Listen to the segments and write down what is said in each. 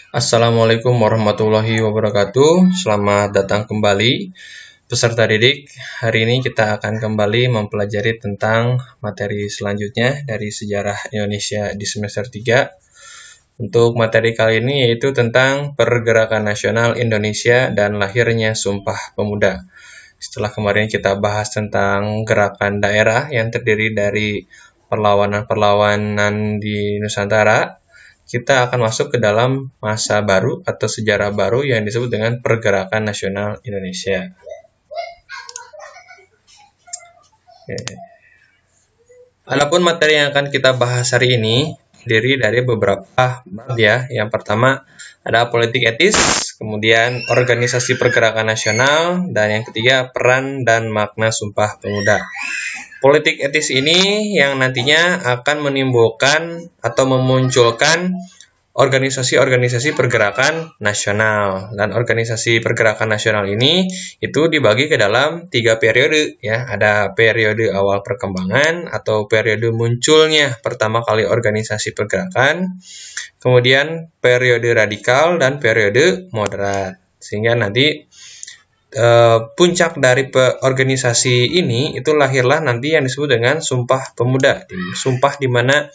Assalamualaikum warahmatullahi wabarakatuh. Selamat datang kembali peserta didik. Hari ini kita akan kembali mempelajari tentang materi selanjutnya dari sejarah Indonesia di semester 3. Untuk materi kali ini yaitu tentang Pergerakan Nasional Indonesia dan lahirnya Sumpah Pemuda. Setelah kemarin kita bahas tentang gerakan daerah yang terdiri dari perlawanan-perlawanan di Nusantara, kita akan masuk ke dalam masa baru atau sejarah baru yang disebut dengan Pergerakan Nasional Indonesia. Adapun materi yang akan kita bahas hari ini terdiri dari beberapa bab ya. Yang pertama ada politik etis, kemudian organisasi pergerakan nasional, dan yang ketiga peran dan makna Sumpah Pemuda. Politik etis ini yang nantinya akan menimbulkan atau memunculkan organisasi-organisasi pergerakan nasional. Dan organisasi pergerakan nasional ini itu dibagi ke dalam 3 periode ya. Ada periode awal perkembangan atau periode munculnya pertama kali organisasi pergerakan, kemudian periode radikal dan periode moderat. Sehingga nanti puncak dari organisasi ini itu lahirlah nanti yang disebut dengan Sumpah Pemuda. Sumpah di mana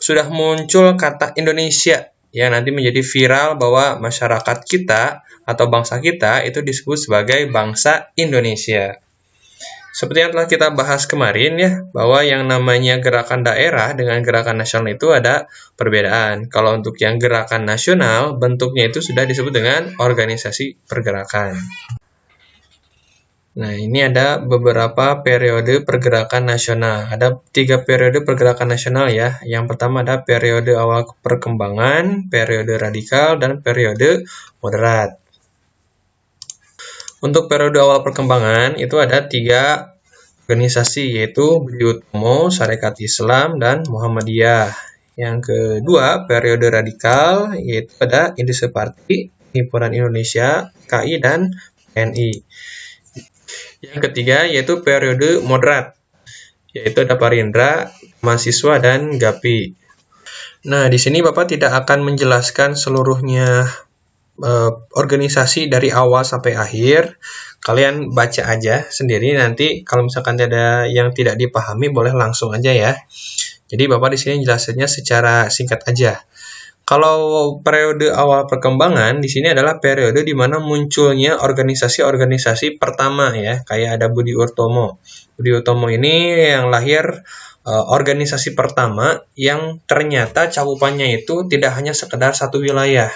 sudah muncul kata Indonesia yang nanti menjadi viral bahwa masyarakat kita atau bangsa kita itu disebut sebagai bangsa Indonesia. Seperti yang telah kita bahas kemarin ya, bahwa yang namanya gerakan daerah dengan gerakan nasional itu ada perbedaan. Kalau untuk yang gerakan nasional, bentuknya itu sudah disebut dengan organisasi pergerakan. Nah, ini ada beberapa periode pergerakan nasional. Ada 3 periode pergerakan nasional ya. Yang pertama ada periode awal perkembangan, periode radikal, dan periode moderat. Untuk periode awal perkembangan itu ada 3 organisasi, yaitu Budi Utomo, Sarekat Islam, dan Muhammadiyah. Yang kedua, periode radikal, yaitu ada Indonesia Party, Himpunan Indonesia, KI, dan PNI. Yang ketiga yaitu periode moderat, yaitu ada Parindra, Mahasiswa, dan GAPI. Nah, di sini Bapak tidak akan menjelaskan seluruhnya organisasi dari awal sampai akhir. Kalian baca aja sendiri, nanti kalau misalkan ada yang tidak dipahami boleh langsung aja ya. Jadi Bapak di sini jelasannya secara singkat aja. Kalau periode awal perkembangan di sini adalah periode di mana munculnya organisasi-organisasi pertama ya, kayak ada Budi Utomo. Budi Utomo ini yang lahir organisasi pertama yang ternyata cakupannya itu tidak hanya sekedar satu wilayah.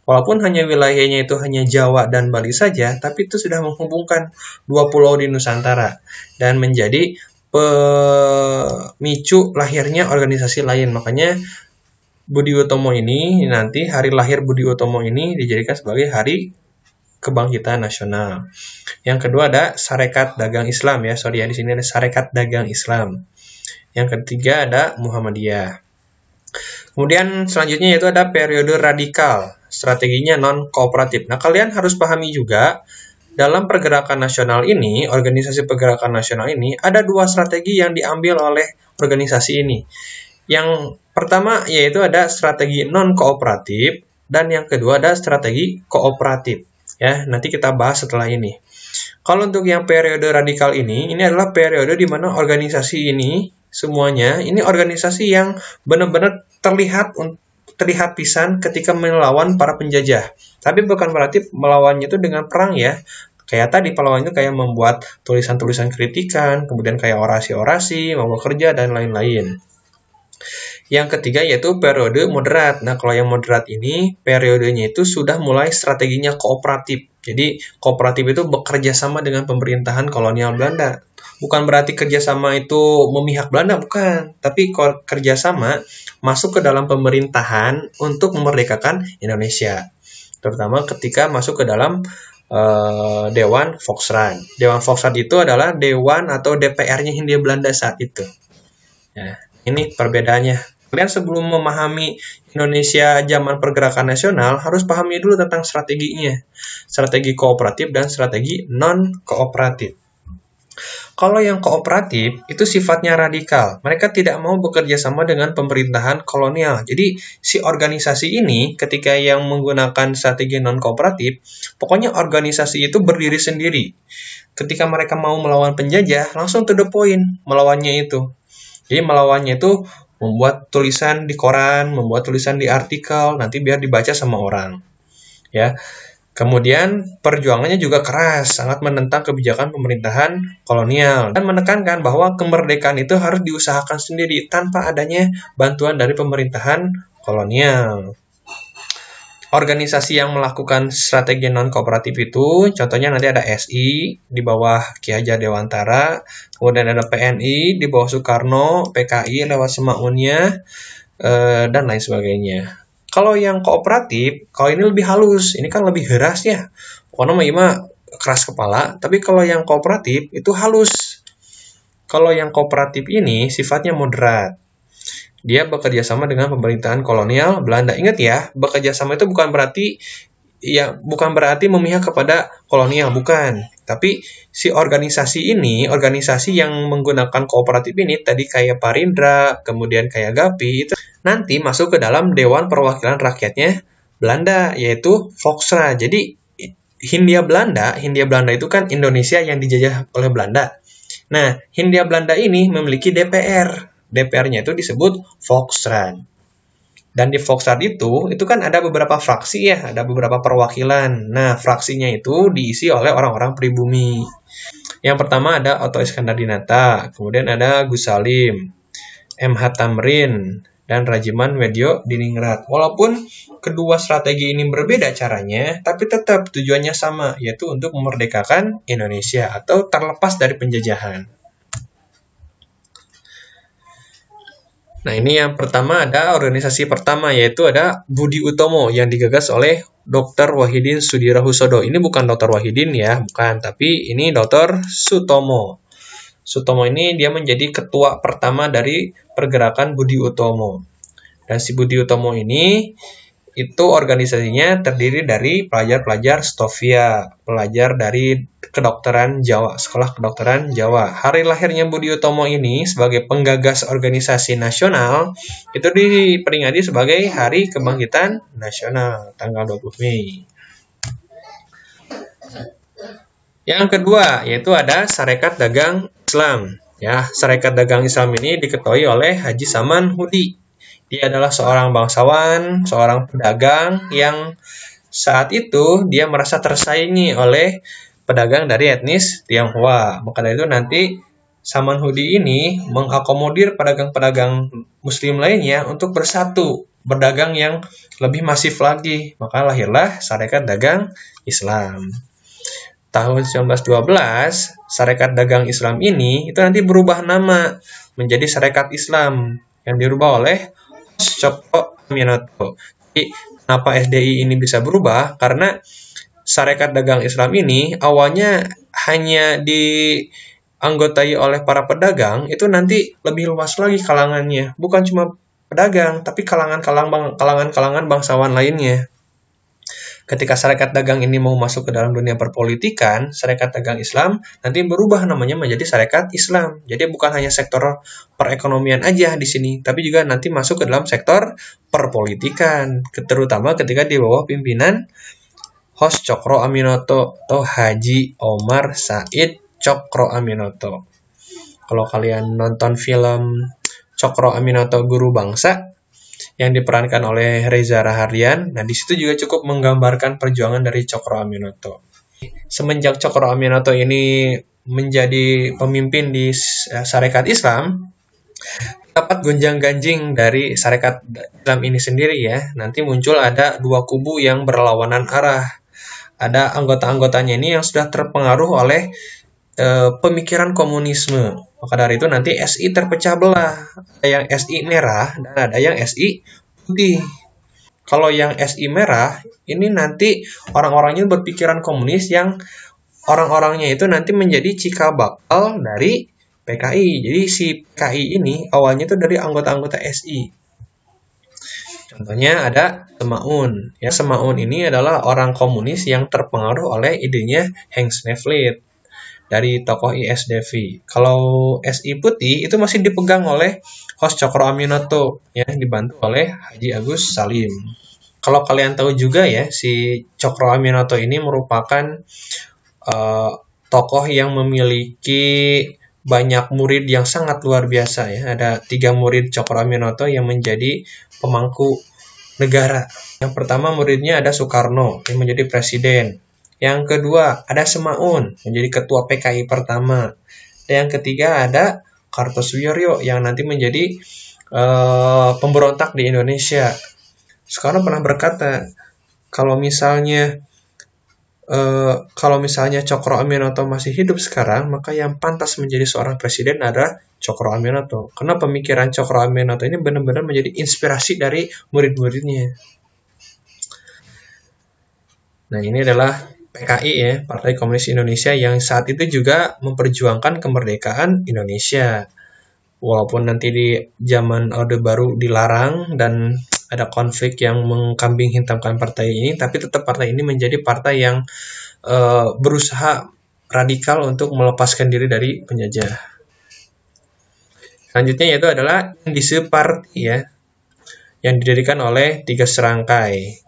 Walaupun hanya wilayahnya itu hanya Jawa dan Bali saja, tapi itu sudah menghubungkan 2 pulau di Nusantara dan menjadi pemicu lahirnya organisasi lain. Makanya Budi Utomo ini nanti hari lahir Budi Utomo ini dijadikan sebagai hari kebangkitan nasional. Yang kedua ada Sarekat Dagang Islam ya. Di sini ada Sarekat Dagang Islam. Yang ketiga ada Muhammadiyah. Kemudian selanjutnya yaitu ada periode radikal, strateginya non-kooperatif. Nah, kalian harus pahami juga dalam pergerakan nasional ini, organisasi pergerakan nasional ini ada 2 strategi yang diambil oleh organisasi ini. Yang pertama yaitu ada strategi non-kooperatif dan yang kedua ada strategi kooperatif. Ya, nanti kita bahas setelah ini. Kalau untuk yang periode radikal ini adalah periode di mana organisasi ini semuanya ini organisasi yang benar-benar terlihat pisan ketika melawan para penjajah. Tapi bukan berarti melawannya itu dengan perang ya. Kayak tadi pahlawan itu kayak membuat tulisan-tulisan kritikan, kemudian kayak orasi-orasi, mogok kerja dan lain-lain. Yang ketiga yaitu periode moderat. Nah, kalau yang moderat ini periodenya itu sudah mulai strateginya kooperatif. Jadi kooperatif itu bekerja sama dengan pemerintahan kolonial Belanda. Bukan berarti kerjasama itu memihak Belanda, bukan. Tapi kerjasama masuk ke dalam pemerintahan untuk memerdekakan Indonesia. Terutama ketika masuk ke dalam Dewan Volksraad. Dewan Volksraad itu adalah dewan atau DPR-nya Hindia Belanda saat itu. Ya, ini perbedaannya. Kalian sebelum memahami Indonesia zaman pergerakan nasional harus pahami dulu tentang strateginya. Strategi kooperatif dan strategi non-kooperatif. Kalau yang kooperatif itu sifatnya radikal. Mereka tidak mau bekerja sama dengan pemerintahan kolonial. Jadi si organisasi ini ketika yang menggunakan strategi non-kooperatif, pokoknya organisasi itu berdiri sendiri. Ketika mereka mau melawan penjajah, langsung to the point melawannya itu. Jadi melawannya itu membuat tulisan di koran, membuat tulisan di artikel, nanti biar dibaca sama orang. Ya. Kemudian perjuangannya juga keras, sangat menentang kebijakan pemerintahan kolonial dan menekankan bahwa kemerdekaan itu harus diusahakan sendiri tanpa adanya bantuan dari pemerintahan kolonial. Organisasi yang melakukan strategi non-kooperatif itu, contohnya nanti ada SI di bawah Ki Hajar Dewantara, kemudian ada PNI di bawah Soekarno, PKI lewat Semaunnya, dan lain sebagainya. Kalau yang kooperatif, kalau ini lebih halus, ini kan lebih keras ya. Pokoknya mah keras kepala, tapi kalau yang kooperatif itu halus. Kalau yang kooperatif ini sifatnya moderat. Dia bekerja sama dengan pemerintahan kolonial Belanda. Ingat ya, bekerja sama itu bukan berarti memihak kepada kolonial, bukan. Tapi si organisasi ini, organisasi yang menggunakan kooperatif ini, tadi kayak Parindra, kemudian kayak GAPI, itu nanti masuk ke dalam Dewan Perwakilan Rakyatnya Belanda, yaitu Volksraad. Jadi Hindia Belanda itu kan Indonesia yang dijajah oleh Belanda. Nah, Hindia Belanda ini memiliki DPR. DPR-nya itu disebut Volksraad. Dan di Volksraad itu kan ada beberapa fraksi ya, ada beberapa perwakilan. Nah, fraksinya itu diisi oleh orang-orang pribumi. Yang pertama ada Otto Iskandar-Dinata, kemudian ada Gus Salim, M.H. Tamrin, dan Rajiman Wedyo Diningrat. Walaupun kedua strategi ini berbeda caranya, tapi tetap tujuannya sama, yaitu untuk memerdekakan Indonesia atau terlepas dari penjajahan. Nah, ini yang pertama ada organisasi pertama, yaitu ada Budi Utomo yang digagas oleh Dr. Wahidin Sudirohusodo. Ini bukan Dr. Wahidin ya, bukan, tapi ini Dr. Sutomo. Sutomo ini dia menjadi ketua pertama dari pergerakan Budi Utomo. Dan si Budi Utomo ini itu organisasinya terdiri dari pelajar-pelajar Stovia, pelajar dari kedokteran Jawa, Sekolah Kedokteran Jawa. Hari lahirnya Budi Utomo ini sebagai penggagas organisasi nasional itu diperingati sebagai Hari Kebangkitan Nasional, tanggal 20 Mei. Yang kedua yaitu ada Sarekat Dagang Islam. Ya, Sarekat Dagang Islam ini diketuai oleh Haji Saman Hudi. Dia adalah seorang bangsawan, seorang pedagang yang saat itu dia merasa tersaingi oleh pedagang dari etnis Tionghoa. Maka dari itu nanti Saman Hudi ini mengakomodir pedagang-pedagang muslim lainnya untuk bersatu, berdagang yang lebih masif lagi. Maka lahirlah Sarekat Dagang Islam. Tahun 1912, Sarekat Dagang Islam ini itu nanti berubah nama menjadi Sarekat Islam yang dirubah oleh Cokro Aminoto. Jadi, kenapa SDI ini bisa berubah? Karena Sarekat Dagang Islam ini awalnya hanya dianggotai oleh para pedagang, itu nanti lebih luas lagi kalangannya. Bukan cuma pedagang, tapi kalangan-kalangan bangsawan lainnya. Ketika Sarekat Dagang ini mau masuk ke dalam dunia perpolitikan, Sarekat Dagang Islam nanti berubah namanya menjadi Sarekat Islam. Jadi bukan hanya sektor perekonomian aja di sini, tapi juga nanti masuk ke dalam sektor perpolitikan, terutama ketika di bawah pimpinan Hos Cokro Aminoto atau Haji Omar Said Cokro Aminoto. Kalau kalian nonton film Cokro Aminoto Guru Bangsa yang diperankan oleh Reza Rahardian, nah di situ juga cukup menggambarkan perjuangan dari Cokro Aminoto. Semenjak Cokro Aminoto ini menjadi pemimpin di Sarekat Islam, dapat gonjang-ganjing dari Sarekat Islam ini sendiri ya. Nanti muncul ada dua kubu yang berlawanan arah. Ada anggota-anggotanya ini yang sudah terpengaruh oleh pemikiran komunisme. Maka dari itu nanti SI terpecah belah. Ada yang SI merah dan ada yang SI putih. Kalau yang SI merah, ini nanti orang-orangnya berpikiran komunis yang orang-orangnya itu nanti menjadi cikal bakal dari PKI. Jadi si PKI ini awalnya itu dari anggota-anggota SI. Contohnya ada Semaun. Ya, Semaun ini adalah orang komunis yang terpengaruh oleh idenya Heng Sneflit. dari tokoh ISDV. Kalau SI Putih itu masih dipegang oleh Hos Cokro Aminoto, ya, dibantu oleh Haji Agus Salim. Kalau kalian tahu juga ya, si Cokro Aminoto ini merupakan tokoh yang memiliki banyak murid yang sangat luar biasa ya. Ada 3 murid Cokro Aminoto yang menjadi pemangku negara. Yang pertama muridnya ada Soekarno yang menjadi presiden. Yang kedua ada Semaun menjadi ketua PKI pertama. Dan yang ketiga ada Kartosuwiryo yang nanti menjadi pemberontak di Indonesia. Soekarno pernah berkata, kalau misalnya Cokro Aminoto masih hidup sekarang, maka yang pantas menjadi seorang presiden adalah Cokro Aminoto. Karena pemikiran Cokro Aminoto ini benar-benar menjadi inspirasi dari murid-muridnya. Nah, ini adalah PKI ya, Partai Komunis Indonesia, yang saat itu juga memperjuangkan kemerdekaan Indonesia. Walaupun nanti di zaman Orde Baru dilarang dan ada konflik yang mengkambing hitamkan partai ini, tapi tetap partai ini menjadi partai yang berusaha radikal untuk melepaskan diri dari penjajah. Selanjutnya yaitu adalah Indise Parti ya, yang didirikan oleh 3 serangkai.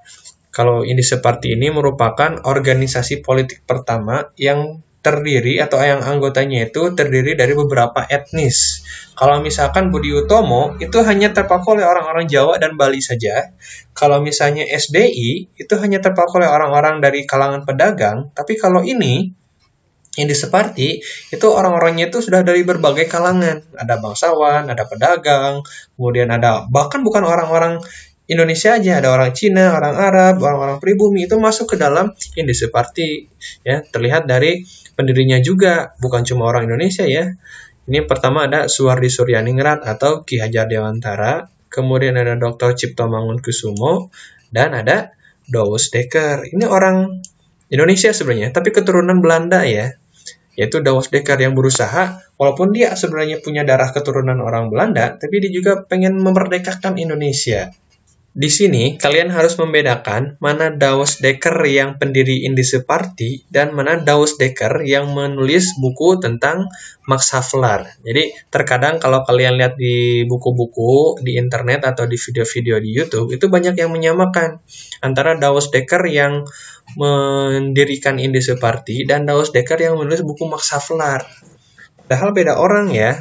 Kalau Indise Parti ini merupakan organisasi politik pertama yang terdiri atau yang anggotanya itu terdiri dari beberapa etnis. Kalau misalkan Budi Utomo itu hanya terpaku oleh orang-orang Jawa dan Bali saja. Kalau misalnya SDI itu hanya terpaku oleh orang-orang dari kalangan pedagang. Tapi kalau ini Indise Parti itu orang-orangnya itu sudah dari berbagai kalangan. Ada bangsawan, ada pedagang, kemudian ada bahkan bukan orang-orang Indonesia aja, ada orang Cina, orang Arab, orang-orang pribumi itu masuk ke dalam Indise Parti. Ya, terlihat dari pendirinya juga, bukan cuma orang Indonesia ya. Ini pertama ada Suwardi Suryaningrat atau Ki Hajar Dewantara, kemudian ada Dr. Cipto Mangunkusumo, dan ada Douwes Dekker. Ini orang Indonesia sebenarnya, tapi keturunan Belanda ya. Yaitu Douwes Dekker yang berusaha, walaupun dia sebenarnya punya darah keturunan orang Belanda, tapi dia juga pengen memerdekakan Indonesia. Di sini, kalian harus membedakan mana Douwes Dekker yang pendiri Indise Parti dan mana Douwes Dekker yang menulis buku tentang Max Havelaar. Jadi, terkadang kalau kalian lihat di buku-buku, di internet, atau di video-video di YouTube, itu banyak yang menyamakan antara Douwes Dekker yang mendirikan Indise Parti dan Douwes Dekker yang menulis buku Max Havelaar. Padahal beda orang ya.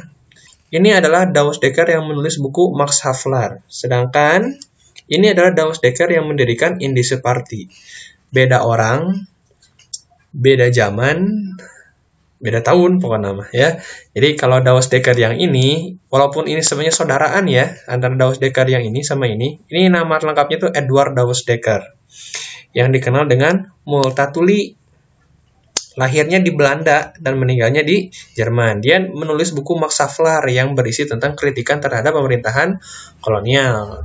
Ini adalah Douwes Dekker yang menulis buku Max Havelaar. Sedangkan ini adalah Douwes Dekker yang mendirikan Indise Parti. Beda orang, beda zaman, beda tahun pokoknya nama ya. Jadi kalau Douwes Dekker yang ini, walaupun ini sebenarnya saudaraan ya, antara Douwes Dekker yang ini sama ini nama lengkapnya itu Edward Douwes Dekker. Yang dikenal dengan Multatuli. Lahirnya di Belanda dan meninggalnya di Jerman. Dia menulis buku Max Havelaar yang berisi tentang kritikan terhadap pemerintahan kolonial.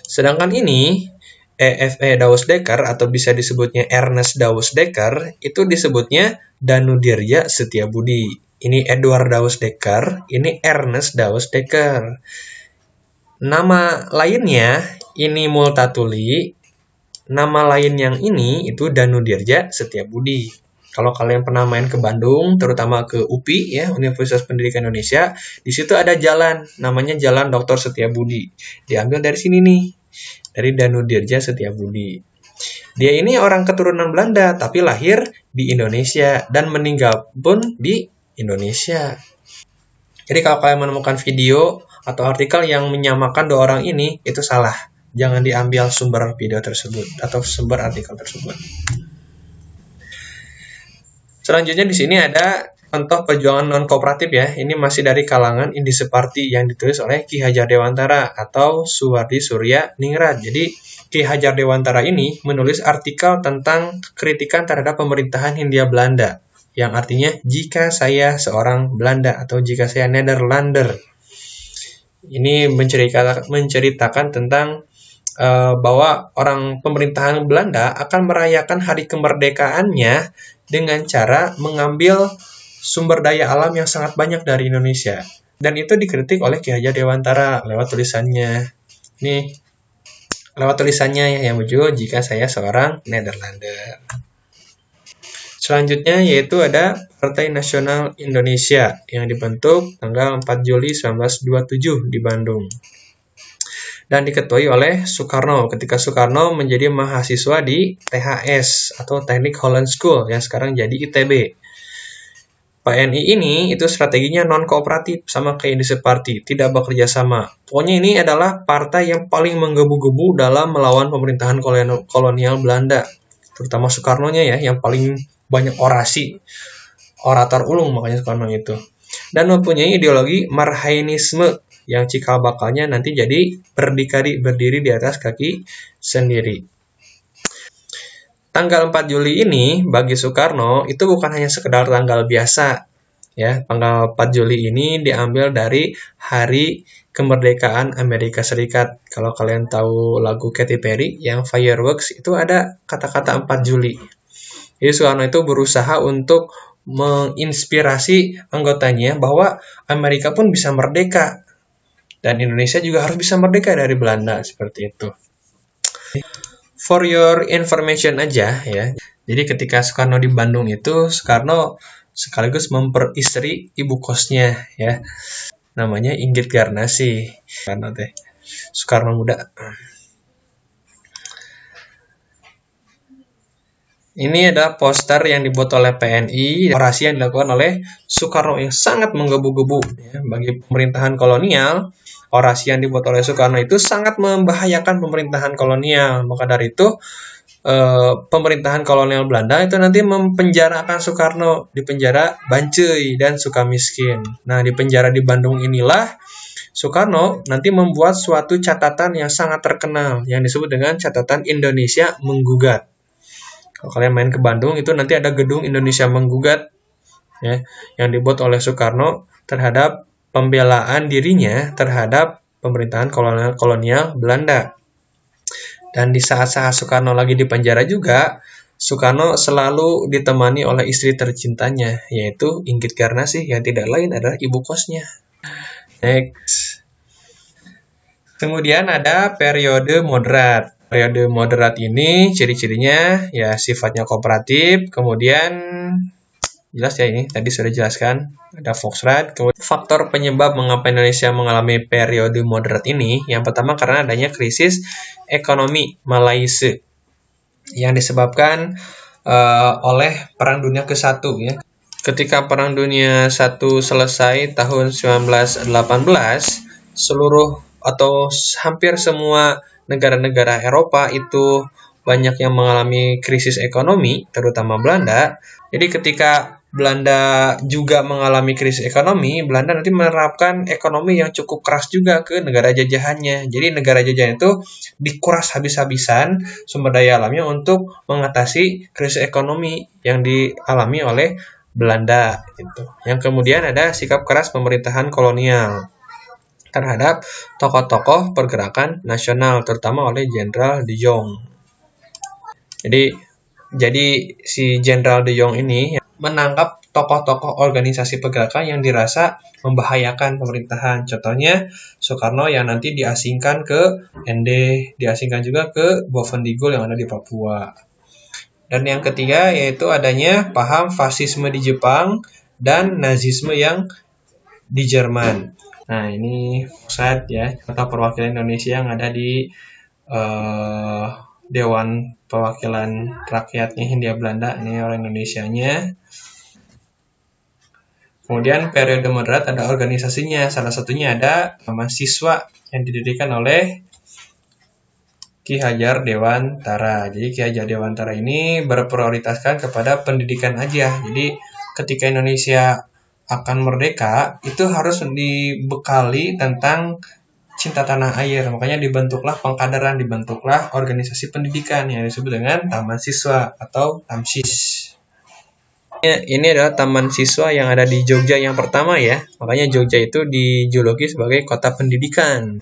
Sedangkan ini, E.F.E. Douwes Dekker atau bisa disebutnya Ernest Douwes Dekker, itu disebutnya Danudirja Setiabudi. Ini Edward Douwes Dekker, ini Ernest Douwes Dekker. Nama lainnya, ini Multatuli, nama lain yang ini itu Danudirja Setiabudi. Kalau kalian pernah main ke Bandung, terutama ke UPI ya, Universitas Pendidikan Indonesia, di situ ada jalan, namanya Jalan Dr. Setiabudi. Diambil dari sini nih, dari Danudirja Setiabudi. Dia ini orang keturunan Belanda, tapi lahir di Indonesia dan meninggal pun di Indonesia. Jadi kalau kalian menemukan video atau artikel yang menyamakan dua orang ini, itu salah. Jangan diambil sumber video tersebut atau sumber artikel tersebut. Selanjutnya di sini ada contoh perjuangan non-kooperatif ya. Ini masih dari kalangan Indise Parti yang ditulis oleh Ki Hajar Dewantara atau Suwardi Suryaningrat. Jadi Ki Hajar Dewantara ini menulis artikel tentang kritikan terhadap pemerintahan Hindia Belanda. Yang artinya jika saya seorang Belanda atau jika saya Nederlander. Ini menceritakan tentang bahwa orang pemerintahan Belanda akan merayakan hari kemerdekaannya dengan cara mengambil sumber daya alam yang sangat banyak dari Indonesia. Dan itu dikritik oleh Ki Hajar Dewantara lewat tulisannya. Nih, lewat tulisannya yang berjudul Jika Saya Seorang Nederlander. Selanjutnya yaitu ada Partai Nasional Indonesia yang dibentuk tanggal 4 Juli 1927 di Bandung. Dan diketuai oleh Soekarno ketika Soekarno menjadi mahasiswa di THS atau Teknik Holland School yang sekarang jadi ITB. PNI ini itu strateginya non-kooperatif sama kayak Indonesia Party, tidak bekerja sama. Pokoknya ini adalah partai yang paling menggebu-gebu dalam melawan pemerintahan kolonial Belanda. Terutama Soekarno-nya ya, yang paling banyak orasi, orator ulung makanya Soekarno itu. Dan mempunyai ideologi Marhainisme yang cikal bakalnya nanti jadi berdiri di atas kaki sendiri. Tanggal 4 Juli ini bagi Soekarno itu bukan hanya sekedar tanggal biasa. Ya, tanggal 4 Juli ini diambil dari hari kemerdekaan Amerika Serikat. Kalau kalian tahu lagu Katy Perry yang Fireworks itu ada kata-kata 4 Juli. Jadi Soekarno itu berusaha untuk menginspirasi anggotanya bahwa Amerika pun bisa merdeka. Dan Indonesia juga harus bisa merdeka dari Belanda, seperti itu. For your information aja ya. Jadi ketika Soekarno di Bandung itu, Soekarno sekaligus memperistri ibu kosnya ya. Namanya Inggit Garnasih. Soekarno muda. Ini ada poster yang dibuat oleh PNI, orasi yang dilakukan oleh Soekarno yang sangat menggebu-gebu ya, bagi pemerintahan kolonial. Orasi yang dibuat oleh Soekarno itu sangat membahayakan pemerintahan kolonial. Maka dari itu, pemerintahan kolonial Belanda itu nanti mempenjarakan Soekarno di penjara Banceuy dan Sukamiskin. Nah, di penjara di Bandung inilah Soekarno nanti membuat suatu catatan yang sangat terkenal yang disebut dengan catatan Indonesia Menggugat. Kalau kalian main ke Bandung itu nanti ada gedung Indonesia Menggugat ya, yang dibuat oleh Soekarno terhadap pembelaan dirinya terhadap pemerintahan kolonial Belanda. Dan di saat-saat Soekarno lagi di penjara juga, Soekarno selalu ditemani oleh istri tercintanya, yaitu Inggit Garnasih yang tidak lain adalah ibu kosnya. Next. Kemudian ada periode moderat. Periode moderat ini ciri-cirinya ya sifatnya kooperatif, kemudian jelas ya ini tadi sudah jelaskan ada Volksraad. Kemudian faktor penyebab mengapa Indonesia mengalami periode moderat ini yang pertama karena adanya krisis ekonomi Malaysia yang disebabkan oleh Perang Dunia ke-1 ya. Ketika Perang Dunia I selesai tahun 1918, seluruh atau hampir semua negara-negara Eropa itu banyak yang mengalami krisis ekonomi, terutama Belanda. Jadi ketika Belanda juga mengalami krisis ekonomi, Belanda nanti menerapkan ekonomi yang cukup keras juga ke negara jajahannya. Jadi negara jajahan itu dikuras habis-habisan sumber daya alamnya untuk mengatasi krisis ekonomi yang dialami oleh Belanda. Gitu. Yang kemudian ada sikap keras pemerintahan kolonial terhadap tokoh-tokoh pergerakan nasional, terutama oleh Jenderal De Jong. Jadi si Jenderal De Jong ini menangkap tokoh-tokoh organisasi pergerakan yang dirasa membahayakan pemerintahan. Contohnya Soekarno yang nanti diasingkan ke ND, diasingkan juga ke Bovendigul yang ada di Papua. Dan yang ketiga yaitu adanya paham fasisme di Jepang dan Nazisme yang di Jerman. Nah, ini pusat ya, kota perwakilan Indonesia yang ada di Dewan Perwakilan Rakyatnya Hindia Belanda, ini orang Indonesianya. Kemudian periode moderat ada organisasinya, salah satunya ada mahasiswa yang didirikan oleh Ki Hajar Dewantara. Jadi Ki Hajar Dewantara ini berprioritaskan kepada pendidikan aja. Jadi ketika Indonesia akan merdeka, itu harus dibekali tentang cinta tanah air. Makanya dibentuklah pengkaderan, dibentuklah organisasi pendidikan yang disebut dengan Taman Siswa atau Tamsis. Ini adalah Taman Siswa yang ada di Jogja yang pertama ya. Makanya Jogja itu dijuluki sebagai kota pendidikan.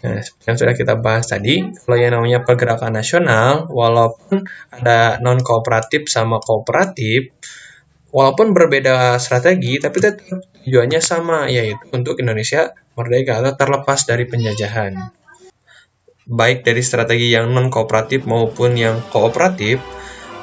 Nah, seperti yang sudah kita bahas tadi, kalau yang namanya pergerakan nasional, walaupun ada non-kooperatif sama kooperatif, walaupun berbeda strategi, tapi tetap tujuannya sama, yaitu untuk Indonesia merdeka atau terlepas dari penjajahan. Baik dari strategi yang non-kooperatif maupun yang kooperatif,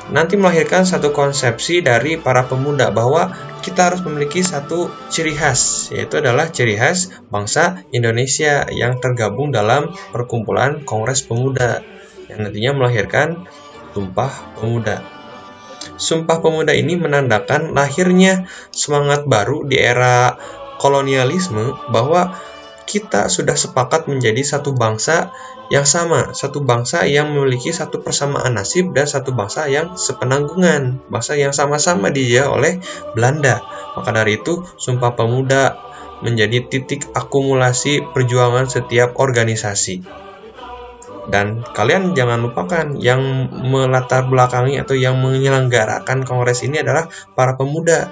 nanti melahirkan satu konsepsi dari para pemuda bahwa kita harus memiliki satu ciri khas, yaitu adalah ciri khas bangsa Indonesia yang tergabung dalam perkumpulan Kongres Pemuda yang nantinya melahirkan Sumpah Pemuda. Sumpah Pemuda ini menandakan lahirnya semangat baru di era kolonialisme bahwa kita sudah sepakat menjadi satu bangsa yang sama, satu bangsa yang memiliki satu persamaan nasib dan satu bangsa yang sepenanggungan, bangsa yang sama-sama dijajah oleh Belanda. Maka dari itu, Sumpah Pemuda menjadi titik akumulasi perjuangan setiap organisasi. Dan kalian jangan lupakan yang melatar belakangi atau yang menyelenggarakan kongres ini adalah para pemuda.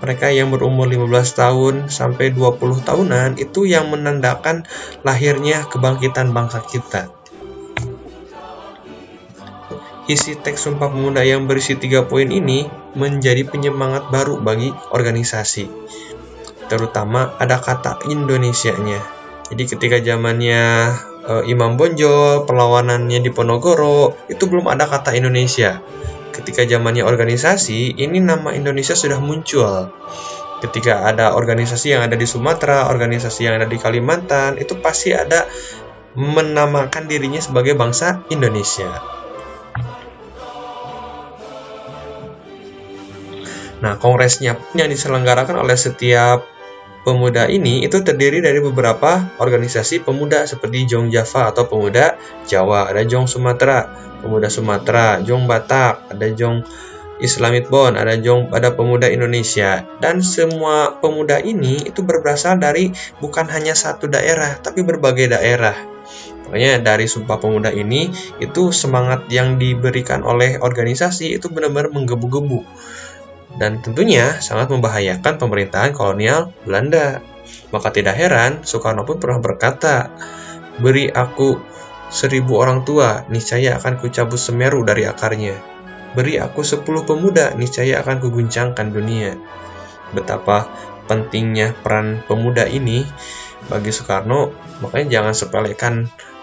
Mereka yang berumur 15 tahun sampai 20 tahunan itu yang menandakan lahirnya kebangkitan bangsa kita. Isi teks Sumpah Pemuda yang berisi 3 poin ini menjadi penyemangat baru bagi organisasi. Terutama ada kata Indonesianya. Jadi ketika zamannya Imam Bonjol, perlawanannya di Ponorogo, itu belum ada kata Indonesia. Ketika zamannya organisasi, ini nama Indonesia sudah muncul. Ketika ada organisasi yang ada di Sumatera, organisasi yang ada di Kalimantan, itu pasti ada menamakan dirinya sebagai bangsa Indonesia. Nah, kongresnya yang diselenggarakan oleh setiap pemuda ini itu terdiri dari beberapa organisasi pemuda seperti Jong Java atau Pemuda Jawa, ada Jong Sumatera, Pemuda Sumatera, Jong Batak, ada Jong Islamit Bond, ada Pemuda Indonesia. Dan semua pemuda ini itu berasal dari bukan hanya satu daerah, tapi berbagai daerah. Makanya dari Sumpah Pemuda ini itu semangat yang diberikan oleh organisasi itu benar-benar menggebu-gebu. Dan tentunya sangat membahayakan pemerintahan kolonial Belanda. Maka tidak heran Soekarno pun pernah berkata, "Beri aku 1000 orang tua, niscaya akan kucabut Semeru dari akarnya. Beri aku 10 pemuda, niscaya akan kuguncangkan dunia." Betapa pentingnya peran pemuda ini bagi Soekarno, makanya jangan sepelekan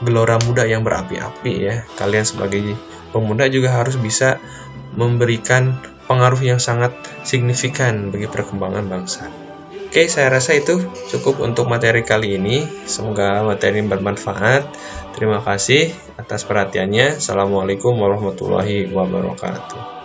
gelora muda yang berapi-api ya. Kalian sebagai pemuda juga harus bisa memberikan pengaruh yang sangat signifikan bagi perkembangan bangsa. Oke, saya rasa itu cukup untuk materi kali ini. Semoga materi bermanfaat. Terima kasih atas perhatiannya. Assalamualaikum warahmatullahi wabarakatuh.